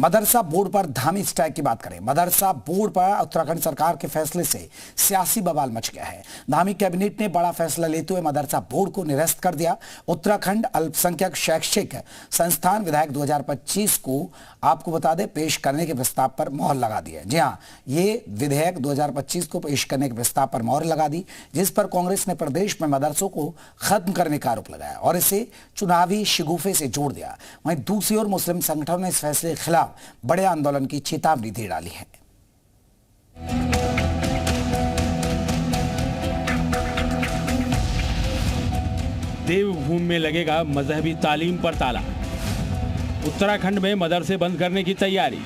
मदरसा board पर Dhami strike की बात करें। मदरसा बोर्ड पर उत्तराखंड सरकार के फैसले से सियासी बवाल मच गया है। धामी कैबिनेट ने बड़ा फैसला लेते हुए मदरसा बोर्ड को निरस्त कर दिया। उत्तराखंड अल्पसंख्यक शैक्षिक संस्थान विधेयक 2025 को आपको बता दें पेश करने के प्रस्ताव पर मोहर लगा दी है। जी हाँ, ये विधेयक 2025 को पेश करने के प्रस्ताव पर मोहर लगा दी, जिस पर कांग्रेस ने प्रदेश में मदरसों को खत्म करने का आरोप लगाया और इसे चुनावी शिगुफे से जोड़ दिया। वहीं दूसरी ओर मुस्लिम संगठनों ने इस फैसले के खिलाफ बड़े आंदोलन की चेतावनी दे डाली है। देवभूमि में लगेगा मजहबी तालीम पर ताला। उत्तराखंड में मदरसे बंद करने की तैयारी।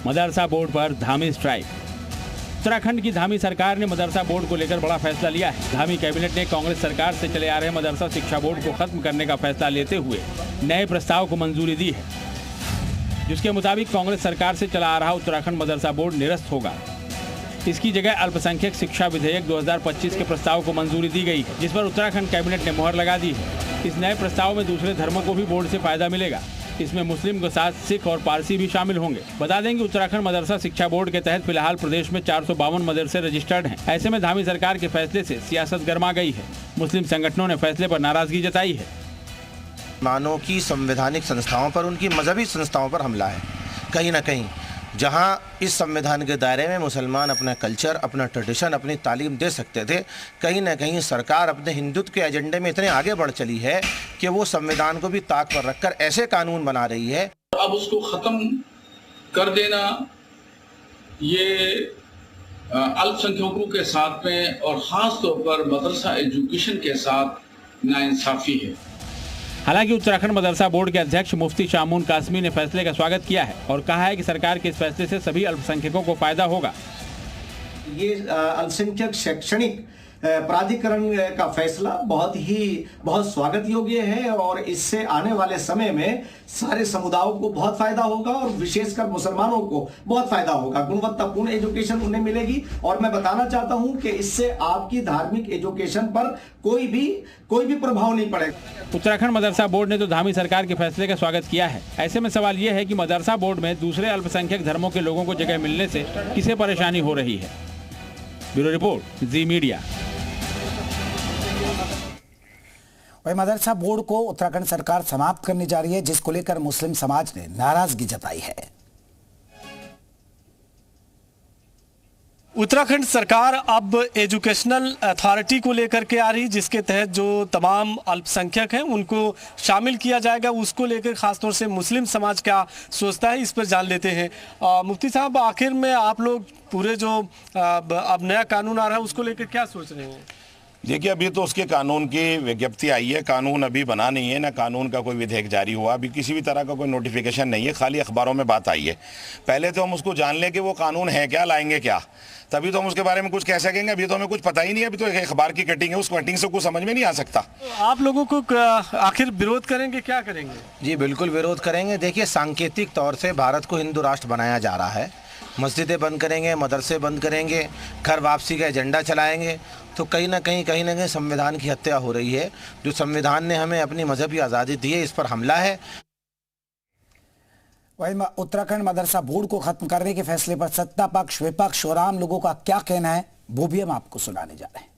मदरसा बोर्ड पर धामी स्ट्राइक। उत्तराखंड की धामी सरकार ने मदरसा बोर्ड को लेकर बड़ा फैसला लिया है। धामी कैबिनेट ने कांग्रेस सरकार से चले आ रहे मदरसा शिक्षा बोर्ड को खत्म करने का फैसला लेते हुए नए प्रस्ताव को मंजूरी दी है, जिसके मुताबिक कांग्रेस सरकार से चला आ रहा उत्तराखंड मदरसा बोर्ड निरस्त होगा। इसकी जगह अल्पसंख्यक शिक्षा विधेयक 2025 के प्रस्ताव को मंजूरी दी गई है, जिस पर उत्तराखंड कैबिनेट ने मोहर लगा दी है। इस नए प्रस्ताव में दूसरे धर्मों को भी बोर्ड से फायदा मिलेगा। इसमें मुस्लिम के साथ सिख और पारसी भी शामिल होंगे। बता दें कि उत्तराखंड मदरसा शिक्षा बोर्ड के तहत फिलहाल प्रदेश में 452 मदरसे रजिस्टर्ड हैं। ऐसे में धामी सरकार के फैसले से सियासत गर्मा गई है। मुस्लिम संगठनों ने फैसले पर नाराजगी जताई है। मुसलमानों की संवैधानिक संस्थाओं पर, उनकी मजहबी संस्थाओं पर हमला है। कहीं ना कहीं जहां इस संविधान के दायरे में मुसलमान अपना कल्चर, अपना ट्रेडिशन, अपनी तालीम दे सकते थे, कहीं ना कहीं सरकार अपने हिंदुत्व के एजेंडे में इतने आगे बढ़ चली है कि वो संविधान को भी ताक पर रखकर ऐसे कानून बना रही है। अब उसको ख़त्म कर देना ये अल्पसंख्यकों के साथ में और ख़ास तौर पर मदरसा एजुकेशन के साथ नाइंसाफ़ी है। हालांकि उत्तराखंड मदरसा बोर्ड के अध्यक्ष मुफ्ती शामून कासमी ने फैसले का स्वागत किया है और कहा है कि सरकार के इस फैसले से सभी अल्पसंख्यकों को फायदा होगा। ये अल्पसंख्यक शैक्षणिक प्राधिकरण का फैसला बहुत स्वागत योग्य है और इससे आने वाले समय में सारे समुदायों को बहुत फायदा होगा और विशेषकर मुसलमानों को बहुत फायदा होगा। गुणवत्तापूर्ण एजुकेशन उन्हें मिलेगी और मैं बताना चाहता हूं कि इससे आपकी धार्मिक एजुकेशन पर कोई भी प्रभाव नहीं पड़ेगा। उत्तराखंड मदरसा बोर्ड ने तो धामी सरकार के फैसले का स्वागत किया है। ऐसे में सवाल यह है कि मदरसा बोर्ड में दूसरे अल्पसंख्यक धर्मों के लोगों को जगह मिलने से किसे परेशानी हो रही है। ब्यूरो रिपोर्ट, जी मीडिया। वही मदरसा बोर्ड को उत्तराखंड सरकार समाप्त करने जा रही है, जिसको लेकर मुस्लिम समाज ने नाराजगी जताई है। उत्तराखंड सरकार अब एजुकेशनल अथॉरिटी को लेकर के आ रही, जिसके तहत जो तमाम अल्पसंख्यक हैं उनको शामिल किया जाएगा। उसको लेकर खासतौर से मुस्लिम समाज क्या सोचता है, इस पर जान लेते हैं। मुफ्ती साहब, आखिर में आप लोग पूरे जो अब नया कानून आ रहा है उसको लेकर क्या सोच रहे हैं? देखिए, अभी तो उसके कानून की विज्ञप्ति आई है, कानून अभी बना नहीं है, ना कानून का कोई विधेयक जारी हुआ, अभी किसी भी तरह का कोई नोटिफिकेशन नहीं है, खाली अखबारों में बात आई है। पहले तो हम उसको जान लें कि वो कानून है क्या, लाएंगे क्या, तभी तो हम उसके बारे में कुछ कह सकेंगे। अभी तो हमें कुछ पता ही नहीं है, अभी तो एक अखबार की कटिंग है, उस कटिंग से कुछ समझ में नहीं आ सकता। आप लोगों को आखिर विरोध करेंगे, क्या करेंगे? जी बिल्कुल विरोध करेंगे। देखिए, सांकेतिक तौर से भारत को हिंदू राष्ट्र बनाया जा रहा है। मस्जिदें बंद करेंगे, मदरसे बंद करेंगे, घर वापसी का एजेंडा चलाएंगे, तो कहीं ना कहीं संविधान की हत्या हो रही है। जो संविधान ने हमें अपनी मजहबी आज़ादी दी है, इस पर हमला है। वही उत्तराखंड मदरसा बोर्ड को खत्म करने के फैसले पर सत्ता पक्ष, विपक्ष और आम लोगों का क्या कहना है, वो भी हम आपको सुनाने जा रहे हैं।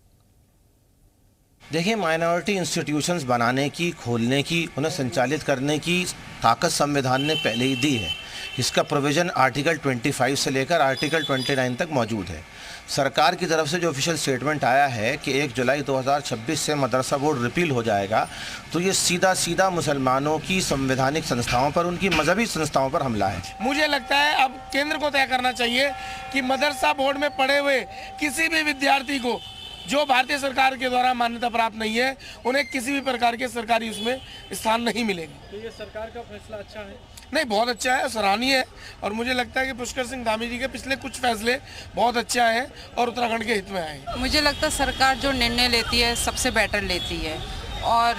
देखिए, माइनॉरिटी इंस्टीट्यूशंस बनाने की, खोलने की, उन्हें संचालित करने की ताकत संविधान ने पहले ही दी है। इसका प्रोविज़न आर्टिकल 25 से लेकर आर्टिकल 29 तक मौजूद है। सरकार की तरफ से जो ऑफिशियल स्टेटमेंट आया है कि 1 जुलाई 2026 से मदरसा बोर्ड रिपील हो जाएगा, तो ये सीधा मुसलमानों की संवैधानिक संस्थाओं पर, उनकी मजहबी संस्थाओं पर हमला है। मुझे लगता है अब केंद्र को तय करना चाहिए कि मदरसा बोर्ड में पढ़े हुए किसी भी विद्यार्थी को जो भारतीय सरकार के द्वारा मान्यता प्राप्त नहीं है, उन्हें किसी भी प्रकार के सरकारी उसमें स्थान नहीं मिलेगा। तो ये सरकार का फैसला अच्छा है? नहीं, बहुत अच्छा है, सराहनीय है। और मुझे लगता है कि पुष्कर सिंह धामी जी के पिछले कुछ फैसले बहुत अच्छे आए हैं और उत्तराखंड के हित में आए हैं। मुझे लगता है सरकार जो निर्णय लेती है सबसे बेटर लेती है और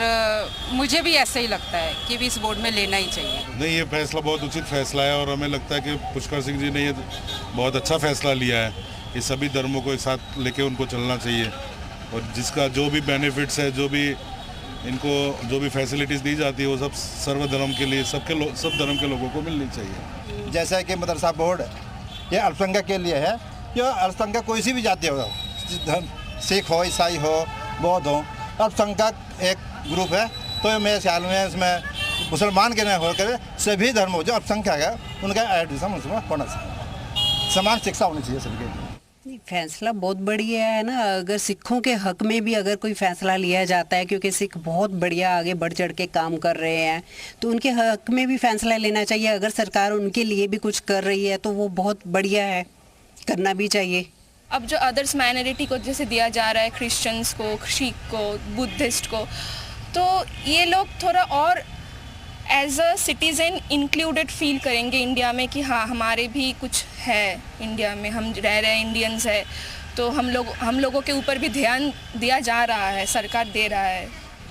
मुझे भी ऐसा ही लगता है कि भी इस बोर्ड में लेना ही चाहिए। नहीं, ये फैसला बहुत उचित फैसला है और हमें लगता है कि पुष्कर सिंह जी ने ये बहुत अच्छा फैसला लिया है। ये सभी धर्मों को एक साथ लेके उनको चलना चाहिए और जिसका जो भी बेनिफिट्स है, जो भी इनको जो भी फैसिलिटीज़ दी जाती है वो सब सर्वधर्म के लिए सब धर्म के लोगों को मिलनी चाहिए। जैसा कि मदरसा बोर्ड ये अल्पसंख्यक के लिए है, जो अल्पसंख्यक कोई सी भी जाति हो, सिख हो, ईसाई हो, बौद्ध हो, अल्पसंख्यक एक ग्रुप है। तो मेरे ख्याल में इसमें मुसलमान के न होकर सभी धर्मों जो अल्पसंख्यक है उनका एडमिशन उसमें होना चाहिए, समान शिक्षा होनी चाहिए सबके लिए। फैसला बहुत बढ़िया है ना। अगर सिखों के हक में भी अगर कोई फैसला लिया जाता है, क्योंकि सिख बहुत बढ़िया आगे बढ़ चढ़ के काम कर रहे हैं, तो उनके हक में भी फैसला लेना चाहिए। अगर सरकार उनके लिए भी कुछ कर रही है तो वो बहुत बढ़िया है, करना भी चाहिए। अब जो अदर्स माइनॉरिटी को जैसे दिया जा रहा है, क्रिश्चियंस को, सिख को, बुद्धिस्ट को, तो ये लोग थोड़ा और as a citizen included feel करेंगे इंडिया में कि हाँ हमारे भी कुछ है, इंडिया में हम रह रहे हैं, इंडियंस है, तो हम लोगों के ऊपर भी ध्यान दिया जा रहा है, सरकार दे रहा है।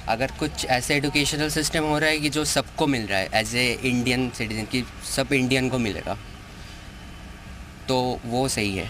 अगर कुछ ऐसे एजुकेशनल सिस्टम हो रहा है कि जो सबको मिल रहा है एज ए इंडियन सिटीजन, की सब इंडियन को मिलेगा, तो वो सही है।